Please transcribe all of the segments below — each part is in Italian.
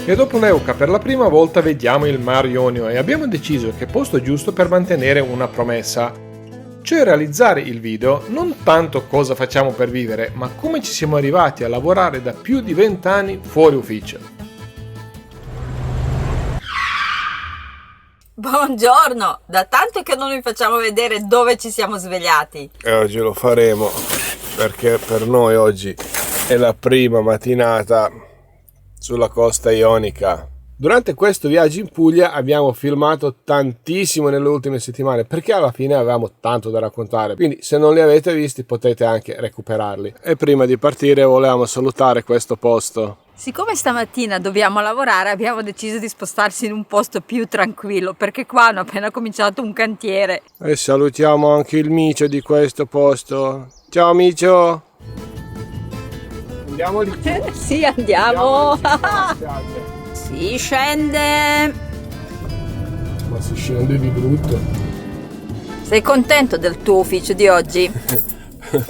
E dopo l'Euca per la prima volta vediamo il Mar Ionio e abbiamo deciso che è posto giusto per mantenere una promessa, cioè realizzare il video non tanto cosa facciamo per vivere, ma come ci siamo arrivati a lavorare da più di 20 anni fuori ufficio. Buongiorno! Da tanto che non vi facciamo vedere dove ci siamo svegliati. E oggi lo faremo perché per noi oggi è la prima mattinata sulla costa ionica. Durante questo viaggio in Puglia abbiamo filmato tantissimo nelle ultime settimane perché alla fine avevamo tanto da raccontare, quindi se non li avete visti potete anche recuperarli. E prima di partire volevamo salutare questo posto. Siccome stamattina dobbiamo lavorare, abbiamo deciso di spostarsi in un posto più tranquillo, perché qua hanno appena cominciato un cantiere. E salutiamo anche il micio di questo posto. Ciao micio! Andiamo lì? Sì, andiamo! Si scende! Ma si scende di brutto. Sei contento del tuo ufficio di oggi?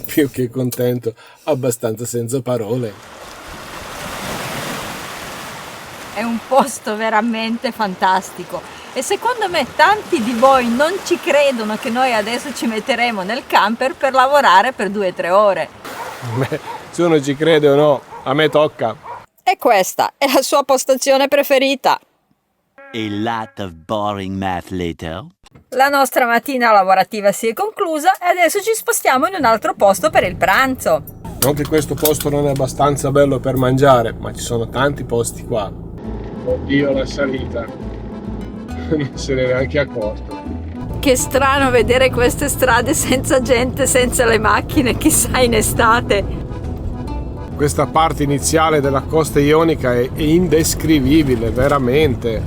Più che contento, abbastanza senza parole. È un posto veramente fantastico e secondo me tanti di voi non ci credono che noi adesso ci metteremo nel camper per lavorare per 2 o 3 ore. Beh, se uno ci crede o no, a me tocca. E questa è la sua postazione preferita. A lot of boring math later. La nostra mattina lavorativa si è conclusa e adesso ci spostiamo in un altro posto per il pranzo. Non che questo posto non è abbastanza bello per mangiare, ma ci sono tanti posti qua. Oddio, la salita. Non se ne è neanche accorto. Che strano vedere queste strade senza gente, senza le macchine, chissà in estate. Questa parte iniziale della costa ionica è indescrivibile, veramente.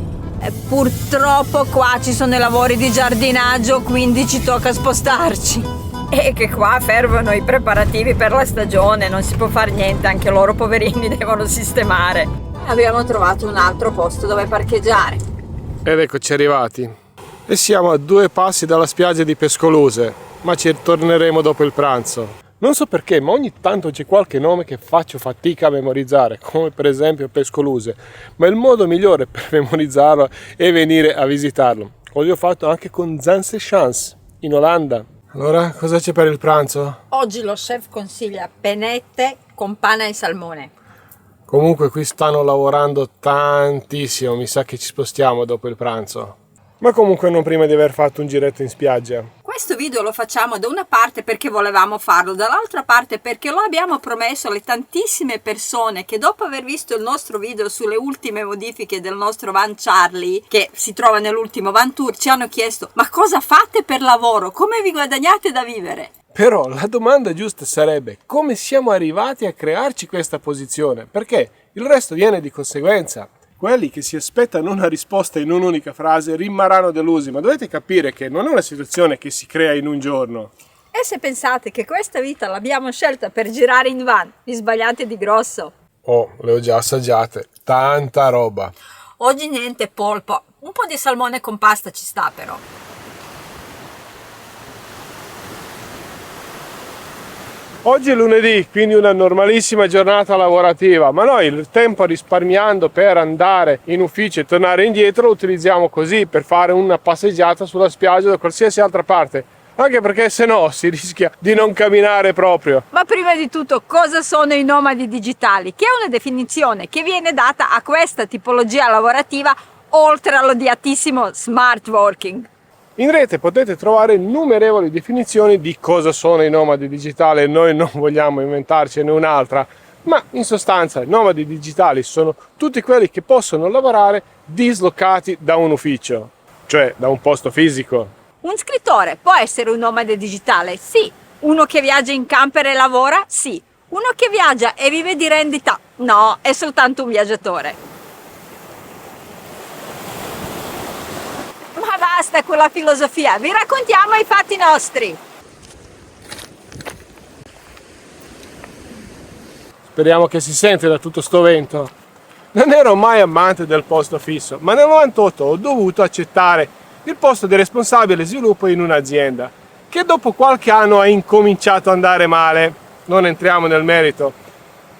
Purtroppo qua ci sono i lavori di giardinaggio, quindi ci tocca spostarci. E che qua fermano i preparativi per la stagione, non si può fare niente, anche loro poverini devono sistemare. Abbiamo trovato un altro posto dove parcheggiare. Ed eccoci arrivati. E siamo a 2 passi dalla spiaggia di Pescoluse, ma ci torneremo dopo il pranzo. Non so perché, ma ogni tanto c'è qualche nome che faccio fatica a memorizzare, come per esempio Pescoluse, ma il modo migliore per memorizzarlo è venire a visitarlo. Così ho fatto anche con Zandsechans, in Olanda. Allora, cosa c'è per il pranzo? Oggi lo chef consiglia pennette con pane e salmone. Comunque qui stanno lavorando tantissimo, mi sa che ci spostiamo dopo il pranzo. Ma comunque non prima di aver fatto un giretto in spiaggia. Questo video lo facciamo da una parte perché volevamo farlo, dall'altra parte perché lo abbiamo promesso alle tantissime persone che dopo aver visto il nostro video sulle ultime modifiche del nostro van Charlie, che si trova nell'ultimo van tour, ci hanno chiesto: ma cosa fate per lavoro? Come vi guadagnate da vivere? Però la domanda giusta sarebbe: come siamo arrivati a crearci questa posizione? Perché il resto viene di conseguenza. Quelli che si aspettano una risposta in un'unica frase rimarranno delusi, ma dovete capire che non è una situazione che si crea in un giorno. E se pensate che questa vita l'abbiamo scelta per girare in van, vi sbagliate di grosso. Oh, le ho già assaggiate, tanta roba. Oggi niente polpo, un po' di salmone con pasta ci sta però. Oggi è lunedì, quindi una normalissima giornata lavorativa, ma noi il tempo risparmiando per andare in ufficio e tornare indietro lo utilizziamo così, per fare una passeggiata sulla spiaggia o da qualsiasi altra parte, anche perché se no si rischia di non camminare proprio. Ma prima di tutto, cosa sono i nomadi digitali? Che è una definizione che viene data a questa tipologia lavorativa oltre all'odiatissimo smart working. In rete potete trovare innumerevoli definizioni di cosa sono i nomadi digitali, noi non vogliamo inventarcene un'altra, ma in sostanza i nomadi digitali sono tutti quelli che possono lavorare dislocati da un ufficio, cioè da un posto fisico. Un scrittore può essere un nomade digitale? Sì. Uno che viaggia in camper e lavora? Sì. Uno che viaggia e vive di rendita? No, è soltanto un viaggiatore. Ma basta con la filosofia, vi raccontiamo i fatti nostri. Speriamo che si sente da tutto sto vento. Non ero mai amante del posto fisso, ma nel 98 ho dovuto accettare il posto di responsabile sviluppo in un'azienda, che dopo qualche anno ha incominciato ad andare male. Non entriamo nel merito.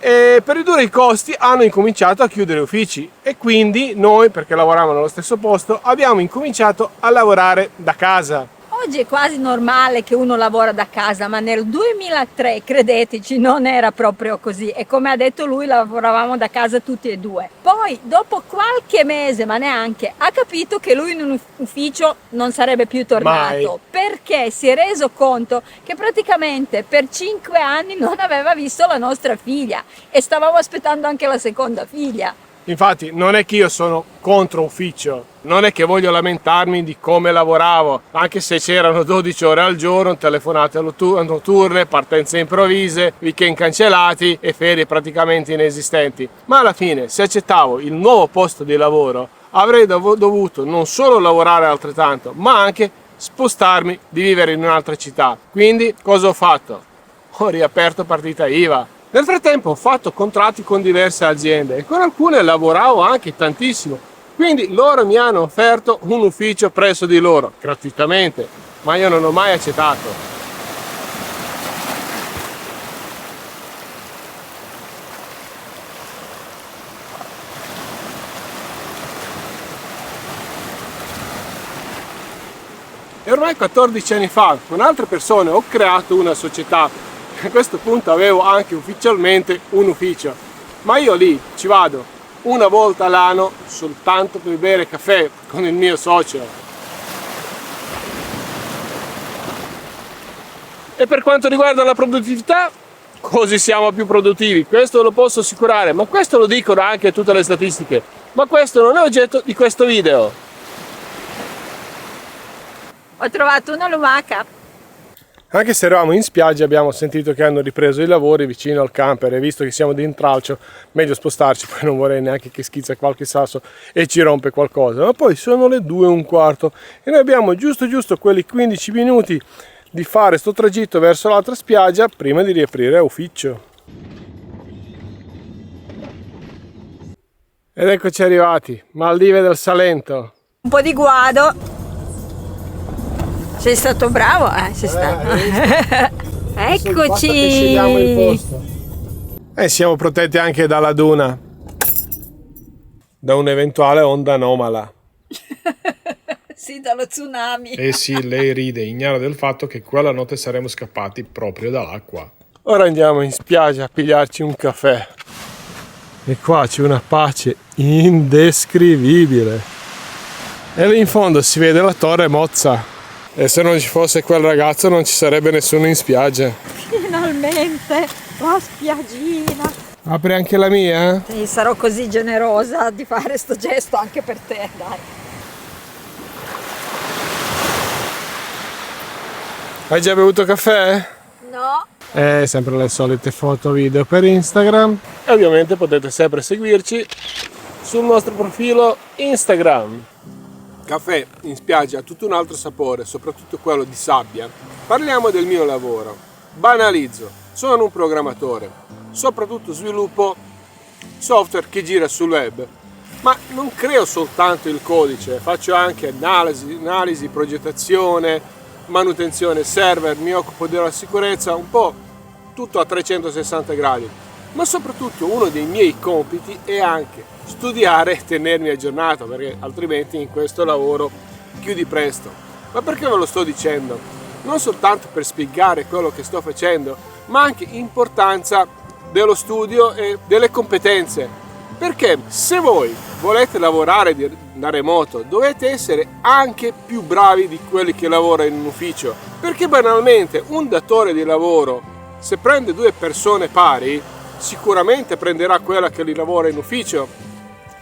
e per ridurre i costi hanno incominciato a chiudere uffici e quindi noi, perché lavoravamo nello stesso posto, abbiamo incominciato a lavorare da casa. Oggi è quasi normale che uno lavora da casa, ma nel 2003, credeteci, non era proprio così. E come ha detto lui, lavoravamo da casa tutti e due. Poi, dopo qualche mese, ma neanche, ha capito che lui in un ufficio non sarebbe più tornato. Perché si è reso conto che praticamente per 5 anni non aveva visto la nostra figlia e stavamo aspettando anche la seconda figlia. Infatti non è che io sono contro ufficio, non è che voglio lamentarmi di come lavoravo, anche se c'erano 12 ore al giorno, telefonate notturne, partenze improvvise, weekend cancellati e ferie praticamente inesistenti. Ma alla fine, se accettavo il nuovo posto di lavoro, avrei dovuto non solo lavorare altrettanto, ma anche spostarmi di vivere in un'altra città. Quindi cosa ho fatto? Ho riaperto partita IVA. Nel frattempo ho fatto contratti con diverse aziende e con alcune lavoravo anche tantissimo, quindi loro mi hanno offerto un ufficio presso di loro, gratuitamente, ma io non ho mai accettato. E ormai 14 anni fa, con altre persone, ho creato una società. A questo punto avevo anche ufficialmente un ufficio, ma io lì ci vado una volta all'anno soltanto per bere caffè con il mio socio. E per quanto riguarda la produttività, così siamo più produttivi, questo lo posso assicurare, ma questo lo dicono anche tutte le statistiche. Ma questo non è oggetto di questo video. Ho trovato una lumaca. Anche se eravamo in spiaggia abbiamo sentito che hanno ripreso i lavori vicino al camper e visto che siamo di intralcio meglio spostarci, poi non vorrei neanche che schizza qualche sasso e ci rompe qualcosa. Ma poi sono le 2:15 e noi abbiamo giusto quelli 15 minuti di fare sto tragitto verso l'altra spiaggia prima di riaprire ufficio. Ed eccoci arrivati, Maldive del Salento. Un po' di guado. Sei stato bravo, sei stato. Eccoci. E siamo protetti anche dalla duna, da un'eventuale onda anomala. Sì, dallo tsunami. Eh sì, lei ride, ignara del fatto che quella notte saremmo scappati proprio dall'acqua. Ora andiamo in spiaggia a pigliarci un caffè. E qua c'è una pace indescrivibile. E lì in fondo si vede la torre Mozza. E se non ci fosse quel ragazzo non ci sarebbe nessuno in spiaggia. Finalmente la spiaggina. Apri anche la mia? Sì, sarò così generosa di fare sto gesto anche per te, dai. Hai già bevuto caffè? No. Sempre le solite foto video per Instagram. E ovviamente potete sempre seguirci sul nostro profilo Instagram. Caffè in spiaggia ha tutto un altro sapore, soprattutto quello di sabbia. Parliamo del mio lavoro. Banalizzo, sono un programmatore, soprattutto sviluppo software che gira sul web, ma non creo soltanto il codice, faccio anche analisi, progettazione, manutenzione server, mi occupo della sicurezza, un po' tutto a 360 gradi. Ma soprattutto uno dei miei compiti è anche studiare e tenermi aggiornato, perché altrimenti in questo lavoro chiudi presto. Ma perché ve lo sto dicendo? Non soltanto per spiegare quello che sto facendo, ma anche l'importanza dello studio e delle competenze. Perché se voi volete lavorare da remoto, dovete essere anche più bravi di quelli che lavorano in un ufficio. Perché banalmente un datore di lavoro, se prende 2 persone pari, sicuramente prenderà quella che li lavora in ufficio,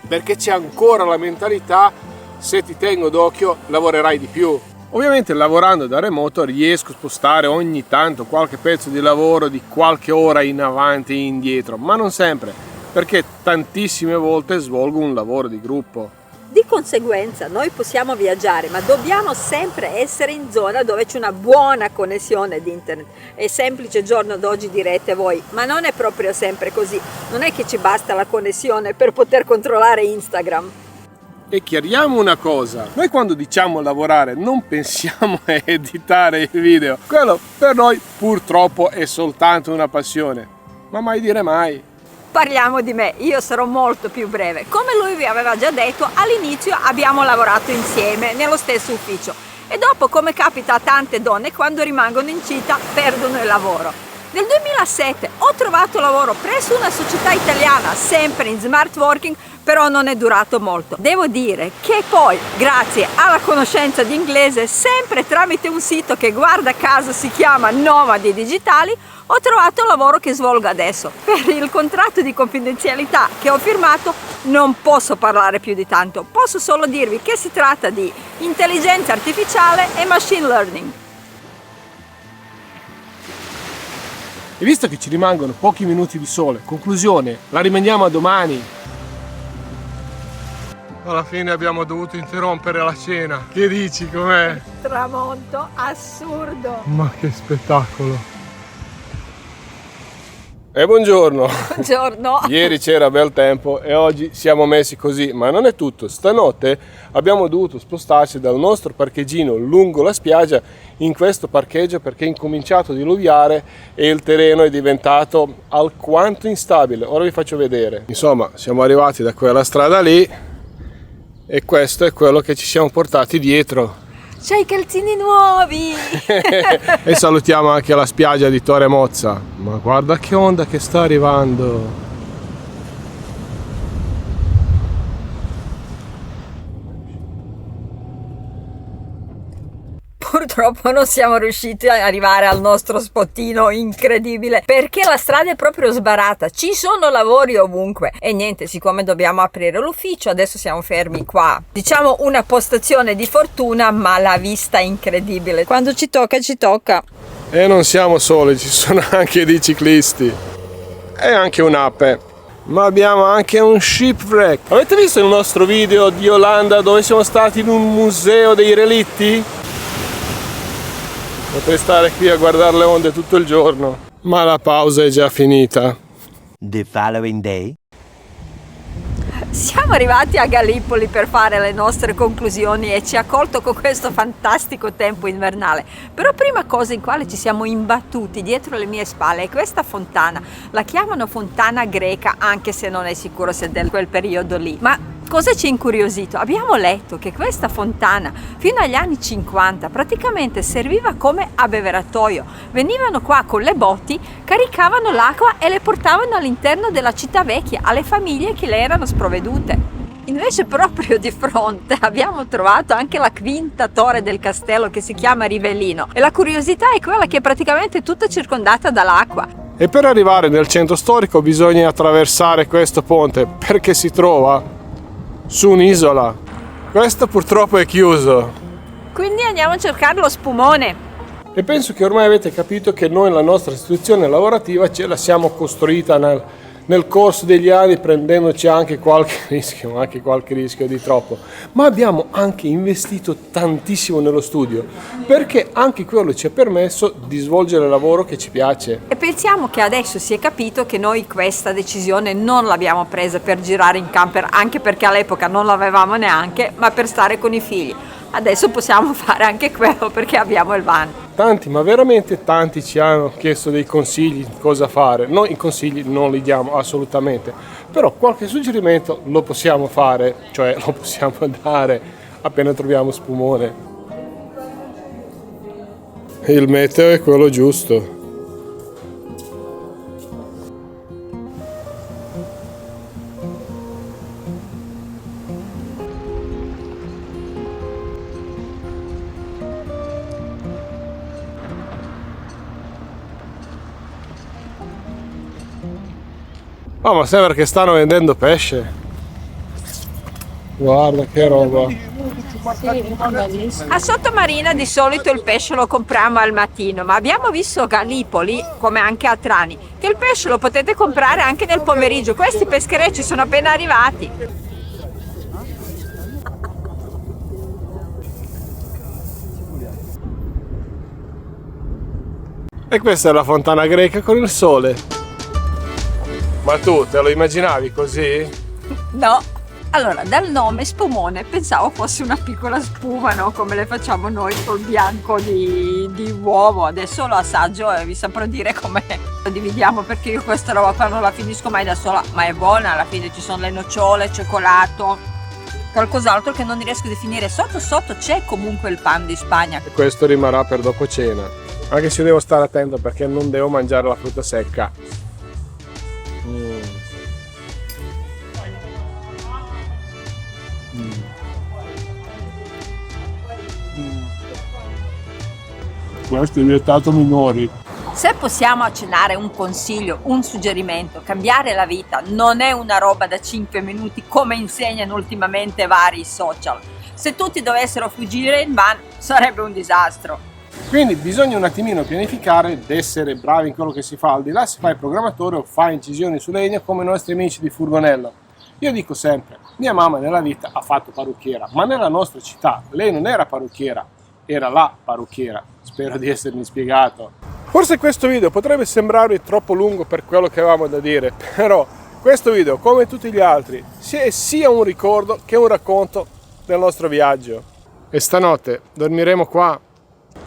perché c'è ancora la mentalità: se ti tengo d'occhio lavorerai di più. Ovviamente lavorando da remoto riesco a spostare ogni tanto qualche pezzo di lavoro di qualche ora in avanti e indietro, ma non sempre, perché tantissime volte svolgo un lavoro di gruppo. Di conseguenza noi possiamo viaggiare, ma dobbiamo sempre essere in zona dove c'è una buona connessione di internet. È semplice giorno d'oggi, direte voi, ma non è proprio sempre così. Non è che ci basta la connessione per poter controllare Instagram. E chiariamo una cosa, noi quando diciamo lavorare non pensiamo a editare il video, quello per noi purtroppo è soltanto una passione, ma mai dire mai. Parliamo di me, io sarò molto più breve. Come lui vi aveva già detto, all'inizio abbiamo lavorato insieme nello stesso ufficio e dopo, come capita a tante donne, quando rimangono in città perdono il lavoro. Nel 2007 ho trovato lavoro presso una società italiana, sempre in smart working, però non è durato molto. Devo dire che poi, grazie alla conoscenza di inglese, sempre tramite un sito che guarda caso si chiama Nomadi Digitali, ho trovato il lavoro che svolgo adesso. Per il contratto di confidenzialità che ho firmato non posso parlare più di tanto, posso solo dirvi che si tratta di intelligenza artificiale e machine learning. E visto che ci rimangono pochi minuti di sole, conclusione, la rimaniamo a domani. Alla fine abbiamo dovuto interrompere la cena. Che dici, com'è? Tramonto assurdo. Ma che spettacolo. E buongiorno. Buongiorno. Ieri c'era bel tempo e oggi siamo messi così, ma non è tutto. Stanotte abbiamo dovuto spostarci dal nostro parcheggino lungo la spiaggia in questo parcheggio perché è incominciato a diluviare e il terreno è diventato alquanto instabile. Ora vi faccio vedere. Insomma, siamo arrivati da quella strada lì e questo è quello che ci siamo portati dietro. C'hai i calzini nuovi! E salutiamo anche la spiaggia di Torre Mozza. Ma guarda che onda che sta arrivando! Purtroppo non siamo riusciti ad arrivare al nostro spottino incredibile perché la strada è proprio sbarata, ci sono lavori ovunque e niente, siccome dobbiamo aprire l'ufficio adesso siamo fermi qua, diciamo una postazione di fortuna, ma la vista è incredibile, quando ci tocca ci tocca. E non siamo soli, ci sono anche dei ciclisti e anche un'ape, ma abbiamo anche un shipwreck. Avete visto il nostro video di Olanda dove siamo stati in un museo dei relitti? Potrei stare qui a guardare le onde tutto il giorno, ma la pausa è già finita. The following day. Siamo arrivati a Gallipoli per fare le nostre conclusioni e ci ha colto con questo fantastico tempo invernale. Però prima cosa in quale ci siamo imbattuti dietro le mie spalle è questa fontana. La chiamano fontana greca, anche se non è sicuro se è del quel periodo lì. Ma cosa ci ha incuriosito? Abbiamo letto che questa fontana fino agli anni 50 praticamente serviva come abbeveratoio. Venivano qua con le botti, caricavano l'acqua e le portavano all'interno della città vecchia alle famiglie che le erano sprovvedute. Invece proprio di fronte abbiamo trovato anche la quinta torre del castello che si chiama Rivellino e la curiosità è quella che è praticamente tutta circondata dall'acqua. E per arrivare nel centro storico bisogna attraversare questo ponte perché si trova su un'isola. Questo purtroppo è chiuso. Quindi andiamo a cercare lo spumone. E penso che ormai avete capito che noi la nostra istituzione lavorativa ce la siamo costruita nel corso degli anni prendendoci anche qualche rischio di troppo, ma abbiamo anche investito tantissimo nello studio perché anche quello ci ha permesso di svolgere il lavoro che ci piace. E pensiamo che adesso si è capito che noi questa decisione non l'abbiamo presa per girare in camper, anche perché all'epoca non l'avevamo neanche, ma per stare con i figli. Adesso possiamo fare anche quello perché abbiamo il van. Tanti, ma veramente tanti ci hanno chiesto dei consigli di cosa fare. Noi i consigli non li diamo assolutamente, però qualche suggerimento lo possiamo fare, cioè lo possiamo dare appena troviamo spumone. Il meteo è quello giusto. Oh, ma sembra che stanno vendendo pesce. Guarda che roba. A Sottomarina di solito il pesce lo compriamo al mattino, ma abbiamo visto a Gallipoli, come anche a Trani, che il pesce lo potete comprare anche nel pomeriggio. Questi pescherecci sono appena arrivati. E questa è la fontana greca con il sole. Ma tu te lo immaginavi così? No, allora dal nome spumone pensavo fosse una piccola spuma, no? Come le facciamo noi col bianco di uovo. Adesso lo assaggio e vi saprò dire com'è. dividiamo, perché io questa roba qua non la finisco mai da sola, ma è buona, alla fine ci sono le nocciole, cioccolato, qualcos'altro che non riesco a definire. Sotto sotto c'è comunque il pan di Spagna. E questo rimarrà per dopo cena, anche se devo stare attento perché non devo mangiare la frutta secca. Questo è vietato minori. Se possiamo accennare un consiglio, un suggerimento, cambiare la vita non è una roba da 5 minuti come insegnano ultimamente vari social. Se tutti dovessero fuggire in van sarebbe un disastro. Quindi bisogna un attimino pianificare ed essere bravi in quello che si fa, al di là se fai programmatore o fai incisioni su legno come i nostri amici di Furgonello. Io dico sempre, mia mamma nella vita ha fatto parrucchiera, ma nella nostra città lei non era parrucchiera, era la parrucchiera. Spero di essermi spiegato. Forse questo video potrebbe sembrarvi troppo lungo per quello che avevamo da dire, però questo video, come tutti gli altri, è sia un ricordo che un racconto del nostro viaggio. E stanotte dormiremo qua.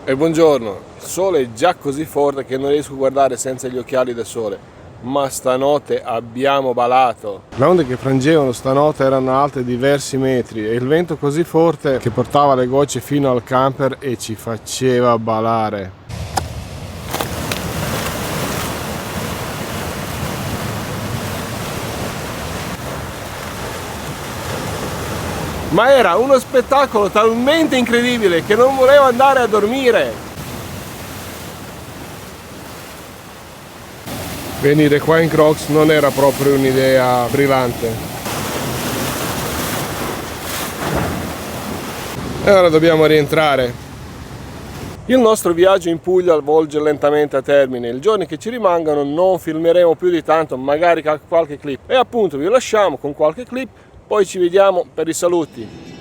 E buongiorno, il sole è già così forte che non riesco a guardare senza gli occhiali da sole, ma stanotte abbiamo balato. Le onde che frangevano stanotte erano alte diversi metri e il vento così forte che portava le gocce fino al camper e ci faceva balare. Ma era uno spettacolo talmente incredibile che non volevo andare a dormire. Venire qua in Crocs non era proprio un'idea brillante. E ora dobbiamo rientrare. Il nostro viaggio in Puglia volge lentamente a termine. I giorni che ci rimangono non filmeremo più di tanto, magari qualche clip. E appunto vi lasciamo con qualche clip, poi ci vediamo per i saluti.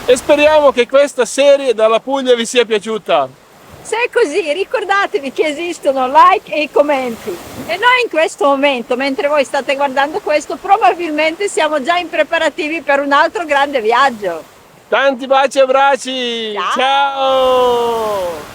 E speriamo che questa serie dalla Puglia vi sia piaciuta. Se è così, ricordatevi che esistono like e commenti. E noi in questo momento, mentre voi state guardando questo, probabilmente siamo già in preparativi per un altro grande viaggio. Tanti baci e abbracci! Ciao! Ciao!